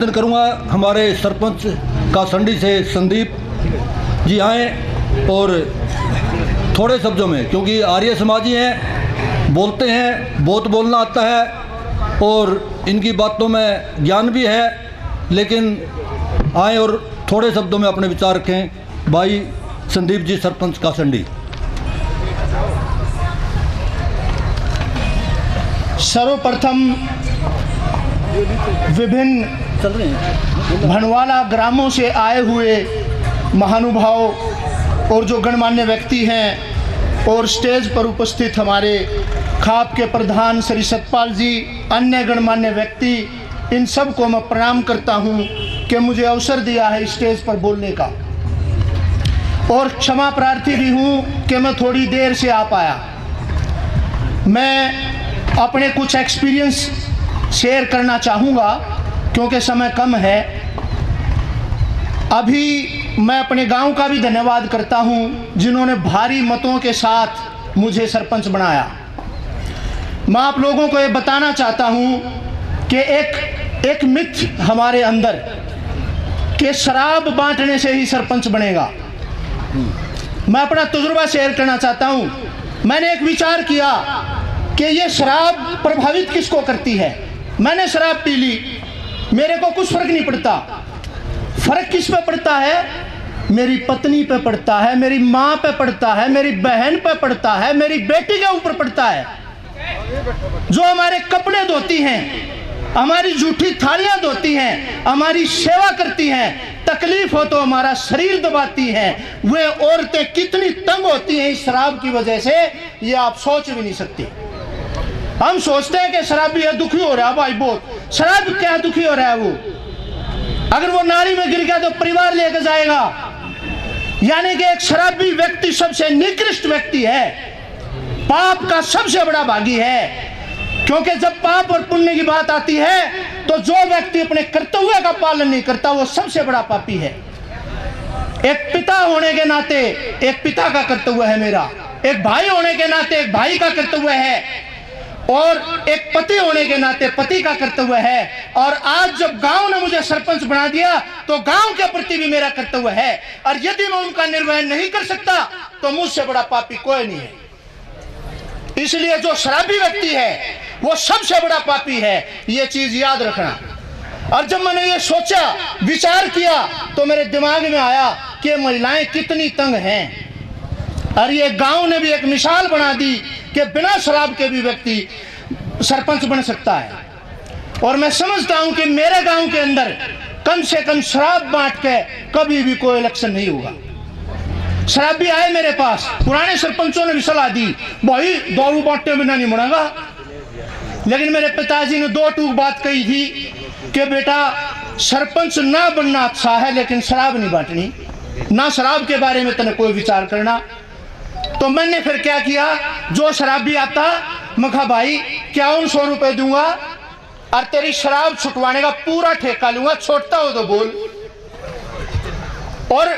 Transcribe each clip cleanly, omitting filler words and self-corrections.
करूंगा हमारे सरपंच कासंडी से संदीप जी आए और थोड़े शब्दों में, क्योंकि आर्य समाजी हैं, बोलते हैं, बहुत बोलना आता है और इनकी बातों में ज्ञान भी है, लेकिन आए और थोड़े शब्दों में अपने विचार रखें। भाई संदीप जी, सरपंच कासंडी। सर्वप्रथम विभिन्न भनवाला ग्रामों से आए हुए महानुभाव और जो गणमान्य व्यक्ति हैं और स्टेज पर उपस्थित हमारे खाप के प्रधान श्री सतपाल जी, अन्य गणमान्य व्यक्ति, इन सब को मैं प्रणाम करता हूं कि मुझे अवसर दिया है स्टेज पर बोलने का, और क्षमा प्रार्थी भी हूं कि मैं थोड़ी देर से आ पाया। मैं अपने कुछ एक्सपीरियंस शेयर करना चाहूँगा क्योंकि समय कम है। अभी मैं अपने गांव का भी धन्यवाद करता हूं जिन्होंने भारी मतों के साथ मुझे सरपंच बनाया। मैं आप लोगों को ये बताना चाहता हूं कि एक मिथ हमारे अंदर कि शराब बांटने से ही सरपंच बनेगा। मैं अपना तजुर्बा शेयर करना चाहता हूं। मैंने एक विचार किया कि ये शराब प्रभावित किसको करती है। मैंने शराब पी ली, मेरे को कुछ फर्क नहीं पड़ता। फर्क किस पे पड़ता है? मेरी पत्नी पे पड़ता है, मेरी माँ पे पड़ता है, मेरी बहन पे पड़ता है, मेरी बेटी के ऊपर पड़ता है, जो हमारे कपड़े धोती हैं, हमारी जूठी थालियां धोती हैं, हमारी सेवा करती हैं, तकलीफ हो तो हमारा शरीर दबाती हैं। वे औरतें कितनी तंग होती हैं इस शराब की वजह से, ये आप सोच भी नहीं सकते। हम सोचते हैं कि शराबी है, दुखी हो रहा है भाई बहुत। शराब क्या दुखी हो रहा है? वो अगर वो नाली में गिर गया तो परिवार लेकर जाएगा। यानी कि एक शराबी व्यक्ति सबसे निकृष्ट व्यक्ति है, पाप का सबसे बड़ा भागी है। क्योंकि जब पाप और पुण्य की बात आती है तो जो व्यक्ति अपने कर्तव्य का पालन नहीं करता वो सबसे बड़ा पापी है। एक पिता होने के नाते एक पिता का कर्तव्य है मेरा, एक भाई होने के नाते एक भाई का कर्तव्य है, और एक पति होने के नाते पति का कर्तव्य है। और आज जब गांव ने मुझे सरपंच बना दिया तो गांव के प्रति भी मेरा कर्तव्य है, और यदि मैं उनका निर्वहन नहीं कर सकता तो मुझसे बड़ा पापी कोई नहीं है। इसलिए जो शराबी व्यक्ति है वो सबसे बड़ा पापी है, ये चीज याद रखना। और जब मैंने ये सोचा, विचार किया, तो मेरे दिमाग में आया कि महिलाएं कितनी तंग हैं, और ये गांव ने भी एक मिसाल बना दी कि बिना शराब के भी व्यक्ति सरपंच बन सकता है। और मैं समझता हूं कि मेरे गांव के अंदर कम से कम शराब बांट के कभी भी कोई इलेक्शन नहीं होगा। शराबी आए मेरे पास, पुराने सरपंचों ने भी सलाह दी, भाई दारू बांटने बिना नहीं बनेगा। लेकिन मेरे पिताजी ने दो टूक बात कही थी कि बेटा सरपंच ना बनना अच्छा है लेकिन शराब नहीं बांटनी, ना शराब के बारे में तने कोई विचार करना। तो मैंने फिर क्या किया, जो शराबी आता मैं कहा भाई क्या 100 रुपए दूंगा और तेरी शराब छुटवाने का पूरा ठेका लूंगा, छोड़ता हो तो बोल। और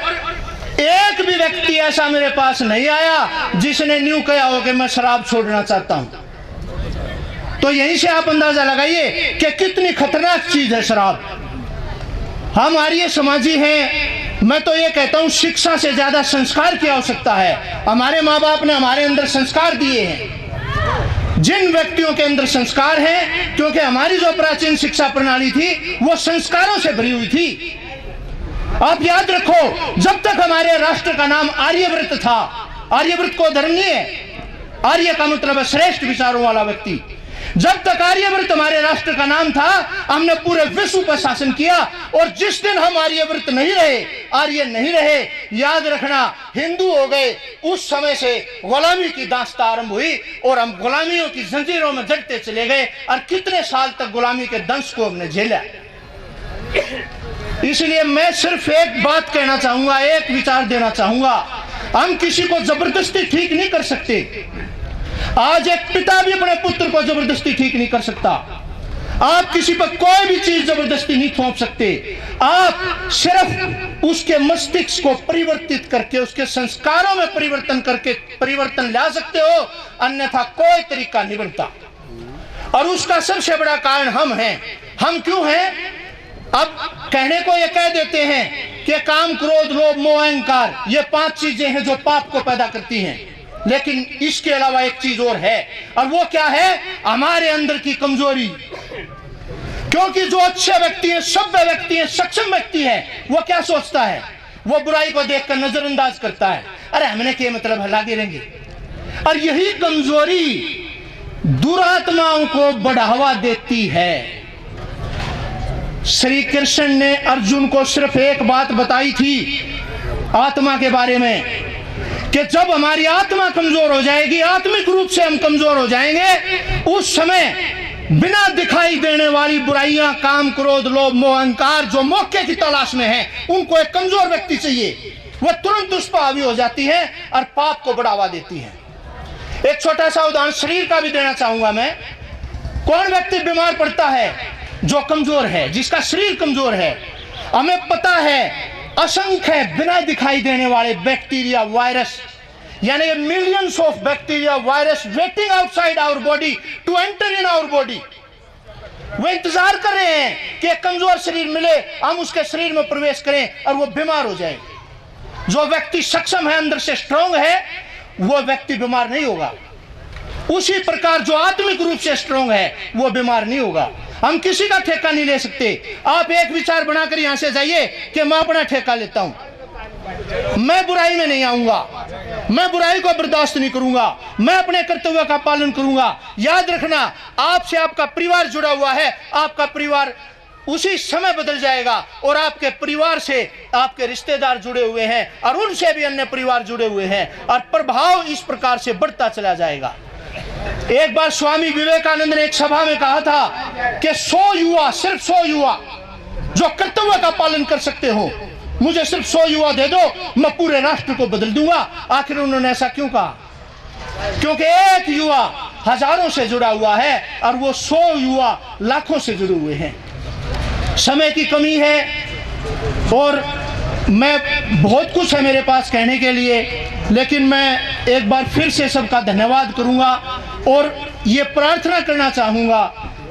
एक भी व्यक्ति ऐसा मेरे पास नहीं आया जिसने न्यू कहा हो कि मैं शराब छोड़ना चाहता हूं। तो यहीं से आप अंदाजा लगाइए कि कितनी खतरनाक चीज है शराब। हम आर्य समाजी हैं, मैं तो ये कहता हूं शिक्षा से ज्यादा संस्कार की आवश्यकता है। हमारे माँ बाप ने हमारे अंदर संस्कार दिए हैं, जिन व्यक्तियों के अंदर संस्कार हैं, क्योंकि हमारी जो प्राचीन शिक्षा प्रणाली थी वो संस्कारों से भरी हुई थी। आप याद रखो, जब तक हमारे राष्ट्र का नाम आर्यव्रत था, आर्यव्रत को धर्म नहीं है, आर्य का मतलब है श्रेष्ठ विचारों वाला व्यक्ति। जब तक आर्यव्रत हमारे राष्ट्र का नाम था, हमने पूरे विश्व पर शासन किया। और जिस दिन हम आर्यव्रत नहीं रहे, आर्य नहीं रहे, याद रखना हिंदू हो गए, उस समय से गुलामी की दास्तां आरंभ हुई और हम गुलामियों की जंजीरों में जड़ते चले गए। और कितने साल तक गुलामी के दंश को हमने झेला। इसलिए मैं सिर्फ एक बात कहना चाहूंगा, एक विचार देना चाहूंगा, हम किसी को जबरदस्ती ठीक नहीं कर सकते। आज एक पिता भी अपने पुत्र को जबरदस्ती ठीक नहीं कर सकता। आप किसी पर कोई भी चीज जबरदस्ती नहीं थोप सकते। आप सिर्फ उसके मस्तिष्क को परिवर्तित करके, उसके संस्कारों में परिवर्तन करके परिवर्तन ला सकते हो, अन्यथा कोई तरीका नहीं बनता। और उसका सबसे बड़ा कारण हम हैं। हम क्यों हैं? अब कहने को ये कह देते हैं कि काम, क्रोध, लोभ, मोह, अहंकार, ये 5 चीजें हैं जो पाप को पैदा करती हैं, लेकिन इसके अलावा एक चीज और है, और वो क्या है? हमारे अंदर की कमजोरी। क्योंकि जो अच्छे व्यक्ति हैं, सभ्य व्यक्ति हैं, सक्षम व्यक्ति है, वो क्या सोचता है? वो बुराई को देखकर नजरअंदाज करता है, अरे हमने क्या मतलब है, लागे रहेंगे। और यही कमजोरी दुरात्माओं को बढ़ावा देती है। श्री कृष्ण ने अर्जुन को सिर्फ एक बात बताई थी आत्मा के बारे में, कि जब हमारी आत्मा कमजोर हो जाएगी, आत्मिक रूप से हम कमजोर हो जाएंगे, उस समय बिना दिखाई देने वाली बुराइयां, काम, क्रोध, लोभ, मोह, अहंकार जो मौके की तलाश में है, उनको एक कमजोर व्यक्ति चाहिए, वह तुरंत उस पर हावी हो जाती है और पाप को बढ़ावा देती है। एक छोटा सा उदाहरण शरीर का भी देना चाहूंगा मैं। कौन व्यक्ति बीमार पड़ता है? जो कमजोर है, जिसका शरीर कमजोर है। हमें पता है असंख्य बिना दिखाई देने वाले बैक्टीरिया, वायरस, यानी millions of bacteria, virus waiting outside our body to enter in our body. वो इंतजार कर रहे हैं कि एक कमजोर शरीर मिले, हम उसके शरीर में प्रवेश करें और वो बीमार हो जाए। जो व्यक्ति सक्षम है, अंदर से स्ट्रांग है, वो व्यक्ति बीमार नहीं होगा। उसी प्रकार जो आत्मिक रूप से स्ट्रांग है, वो बीमार नहीं होगा। हम किसी का ठेका नहीं ले सकते। आप एक विचार बनाकर यहां से जाइए कि मैं अपना ठेका लेता हूं, मैं बुराई में नहीं आऊंगा, मैं बुराई को बर्दाश्त नहीं करूंगा, मैं अपने कर्तव्य का पालन करूंगा। याद रखना, आपसे आपका परिवार जुड़ा हुआ है, आपका परिवार उसी समय बदल जाएगा, और आपके परिवार से आपके रिश्तेदार जुड़े हुए हैं, और उनसे भी अन्य परिवार जुड़े हुए हैं, और प्रभाव इस प्रकार से बढ़ता चला जाएगा। एक बार स्वामी विवेकानंद ने एक सभा में कहा था कि 100 युवा, सिर्फ 100 युवा जो कर्तव्य का पालन कर सकते हो, मुझे सिर्फ 100 युवा दे दो, मैं पूरे राष्ट्र को बदल दूंगा। आखिर उन्होंने ऐसा क्यों कहा? क्योंकि एक युवा हजारों से जुड़ा हुआ है, और वो 100 युवा लाखों से जुड़े हुए हैं। समय की कमी है, और मैं बहुत कुछ है मेरे पास कहने के लिए, लेकिन मैं एक बार फिर से सबका धन्यवाद करूंगा, और ये प्रार्थना करना चाहूंगा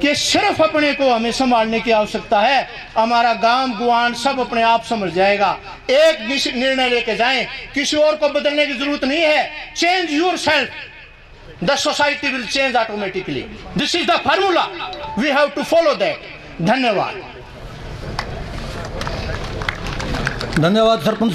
कि सिर्फ अपने को हमें संभालने की आवश्यकता है, हमारा गांव गुआन सब अपने आप समझ जाएगा। एक निर्णय लेके जाएं, किसी और को बदलने की जरूरत नहीं है। Change yourself, the society will change automatically. This is the formula, we have to follow that. धन्यवाद। धन्यवाद सरपंच।